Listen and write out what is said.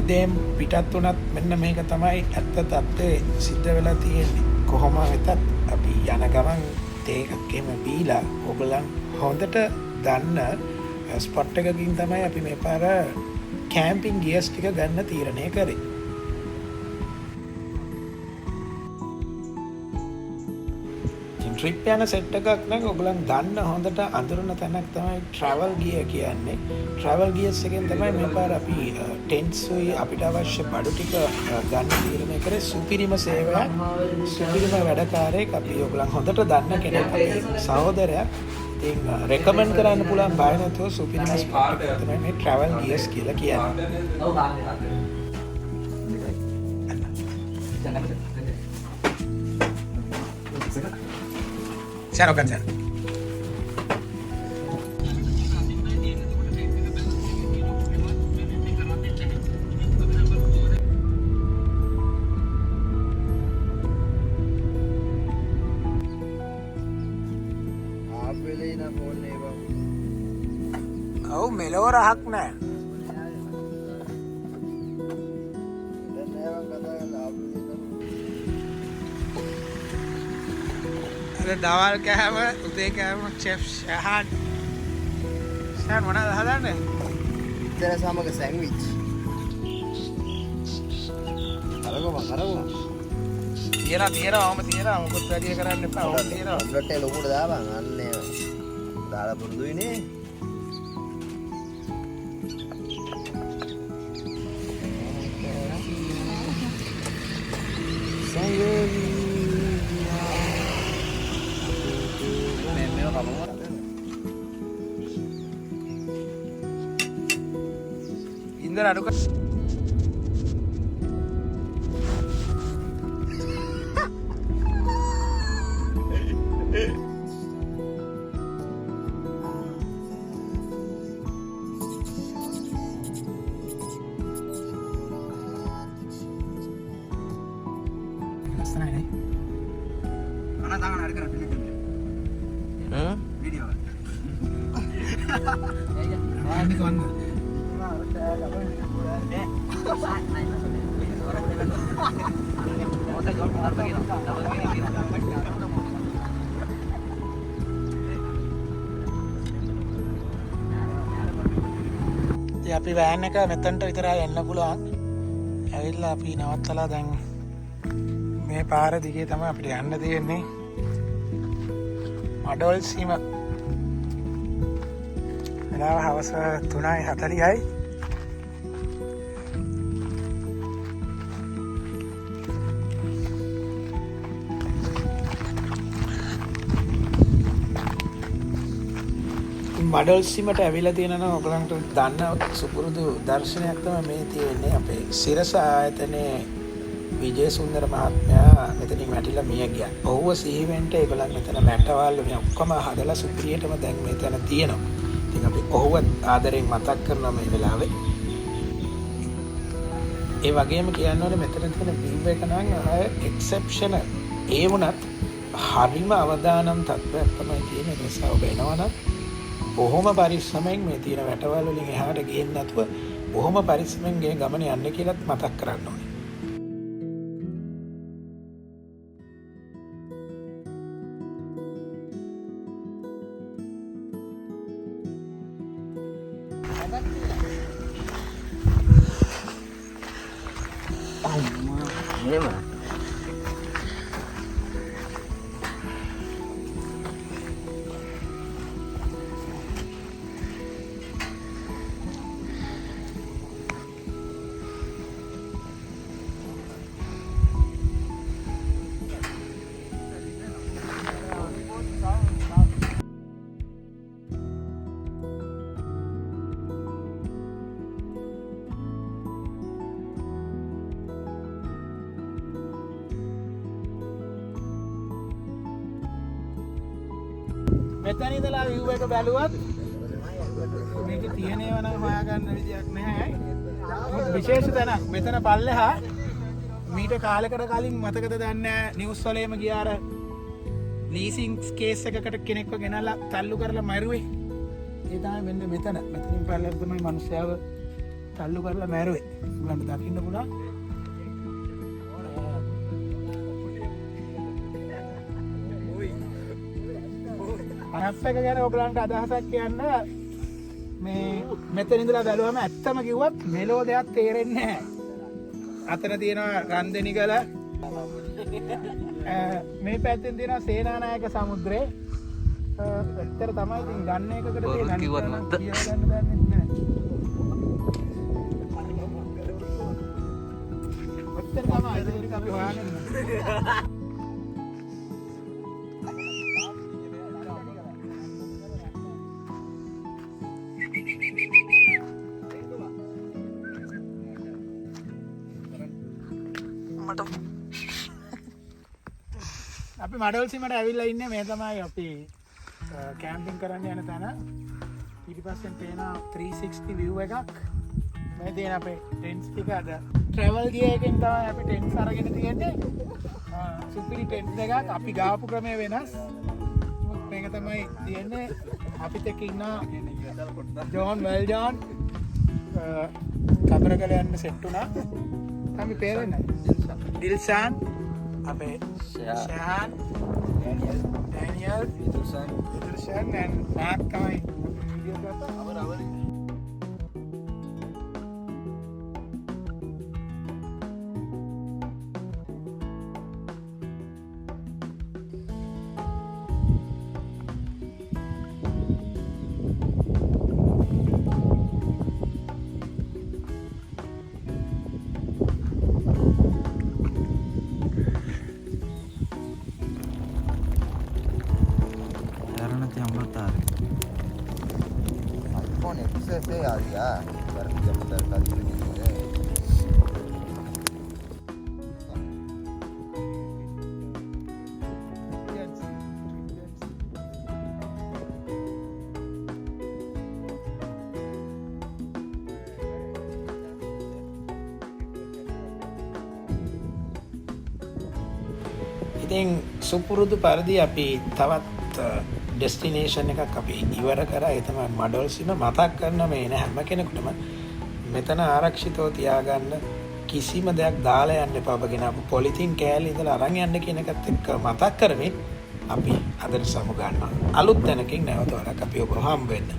උදේම පිටත් වුණත් මෙන්න මේක තමයි ඇත්ත තත්ත්වය සිද්ධ වෙලා තියෙන්නේ. කොහොම වෙතත් අපි යන ගමන් තේ එකක් එහෙම බීලා ඔයගොල්ලන් හොඳට දන්න ස්පොට් එකකින් තමයි අපි මේ පාර කැම්පින් ගියර්ස් ටික ගන්න තීරණය කරේ. ට්‍රිප් යන සෙට් එකක් නම් ඔයගොල්ලන් දන්න හොඳට අඳුරන තැනක් තමයි ට්‍රැවල් ගියර් කියන්නේ. ට්‍රැවල් ගියර්ස් එකෙන් තමයි මේ පාර අපි ටෙන්ට්ස් උයි අපිට අවශ්‍ය බඩු ටික ගන්න තීරණය කරේ. සුපිරිම සේවයක්, සුපිරිම වැඩකාරයෙක් අපි ඔයගොල්ලන් හොඳට දන්න කෙනෙක්, අපේ සහෝදරයා. ඉතින් රෙකමන්ඩ් කරන්න පුළුවන් බය නැතුව සුපිරිම ස්පොට් එකක් තමයි මේ ට්‍රැවල් ගියර්ස් කියලා කියන්නේ. Siapa kan siapa? Kau melor hak na. දවල් කෑම උදේ කෑම චෙෆ් ෂහන් මොනවද හදන්නේ? ඉතර සමග සෑන්ඩ්විච්. කරගම. තියනවා මොකද වැඩි කරන්න එපා. ඕක තියනවා. ඔම්ලට් එක ලොකුට දාපන්. අන්නේ දාලා පුරුදුයිනේ. Indra aduh kan mana tangan ada kan video ini kan අපි වෑන් එක මෙතනට විතරයි යන්න පුළුවන්. ඇවිල්ලා අපි නවත්තලා දැන් මේ පාර දිගේ තමයි අපිට යන්න තියෙන්නේ. මඩොල් සීම. වෙලාව හවස 3:40යි. මඩල් සීමට ඇවිල්ලා තියෙනවා. ඔයගලන්ට දන්න සුපුරුදු දර්ශනයක් තමයි මේ තියෙන්නේ. අපේ සිරස ආයතනයේ විජේසුන්දර මහත්මයා මෙතනින් වැටිලා මිය ගියා. ඔහුව සිහිවෙන්න ඒගොල්ලන් මෙතන මැටවල් මේ ඔක්කොම හදලා සුපිරියටම දැන් මෙතන තියෙනවා. ඉතින් අපි ඔහුව ආදරෙන් මතක් කරනවා මේ වෙලාවේ. ඒ වගේම කියන්න ඕනේ මෙතන තියෙන view එක නම් එක්සෙප්ෂනල්. ඒ වුණත් හරිම අවදානම් තත්ත්වයක් තමයි තියෙන නිසා ඔබ එනවනම් බොහොම පරිස්සමෙන් මේ තියෙන වැටවල් වලින් එහාට ගියෙන්නේ නැතුව බොහොම පරිස්සමෙන් ගේ ගමන යන්න කියලාත් මතක් කරන්න ඕනේ. මෙතන ඉඳලා view එක බැලුවත් මේක තියෙනව නම් හොයාගන්න විදියක් නැහැ. විශේෂ තැනක් මෙතන පල්ලෙහා මීට කාලයකට කලින් මතකද දන්නේ නිවුස් වලේම ගියා අර ලීසින් කේස් එකකට කෙනෙක්ව ගෙනල්ලා තල්ලු කරලා මරුවේ. ඒ තමයි මෙන්න මෙතන. මෙතනින් පල්ලෙහා තමයි මිනිස්සුව තල්ලු කරලා මැරුවේ. උගලන්ට දකින්න පුළුවන්. ඇප් එක ගැන ඔයගලන්ට අදහසක් කියන්න මේ මෙතන ඉඳලා බැලුවම ඇත්තම කිව්වත් මෙලෝ දෙයක් තේරෙන්නේ නැහැ. අතන තියෙනවා රන්දෙනිගල මේ පැත්තෙන් තියෙනවා සේනානායක සමුද්‍රේ. ඇත්තට තමයි ඉතින් ගන්න එකකට තියෙන කිව්වත් නැත්ද කියලා ගන්න දන්නේ නැහැ. ඇත්තට තමයි ඒක අපි හොයාගෙන අපි මඩවල්සිමට ඇවිල්ලා ඉන්නේ. මේ තමයි අපි කැම්පින් කරන්න යන තැන. ඊට පස්සෙන් පේන 360 view එකක්. මේ තියෙන අපේ ටෙන්ට්ස් ටික අද ට්‍රැවල් ගිය එකෙන් තමයි අපි ටෙන්ට්ස් අරගෙන තියෙන්නේ. සුපිරි ටෙන්ට්ස් එකක්. අපි ගාපු ක්‍රමය වෙනස්. මේක තමයි තියෙන්නේ. අපිත් එක්ක ඉන්නවා ජෝන් වෙල්ජෝන්. කබරගල යන්න සෙට් වුණා. අපි පේරෙන්නේ දිල්ෂාන් අපේ ශාන් ඩැනියල් විදුෂාන් and මාක් තමයි වීඩියෝ කරලා අවරවරි. से आ गया गर्मी जब का ඉතින් සුපුරුදු පරිදි අපි තවත් ඩෙස්ටිනේෂන් එකක් අපි ඉවර කරා. ඒ තමයි මඩොල්සිම. මතක් කරන මේ එන හැම කෙනෙකුටම මෙතන ආරක්ෂිතව තියාගන්න, කිසිම දෙයක් දාලා යන්න එපා. ඔබගෙන අපු පොලිතින් කෑලි ඉඳලා අරන් යන්න කියන එකත් එක්ක මතක් කරමින් අපි අදට සමු ගන්නවා. අලුත් තැනකින් නැවත වරක් අපි ඔබ හම්බ වෙන්න.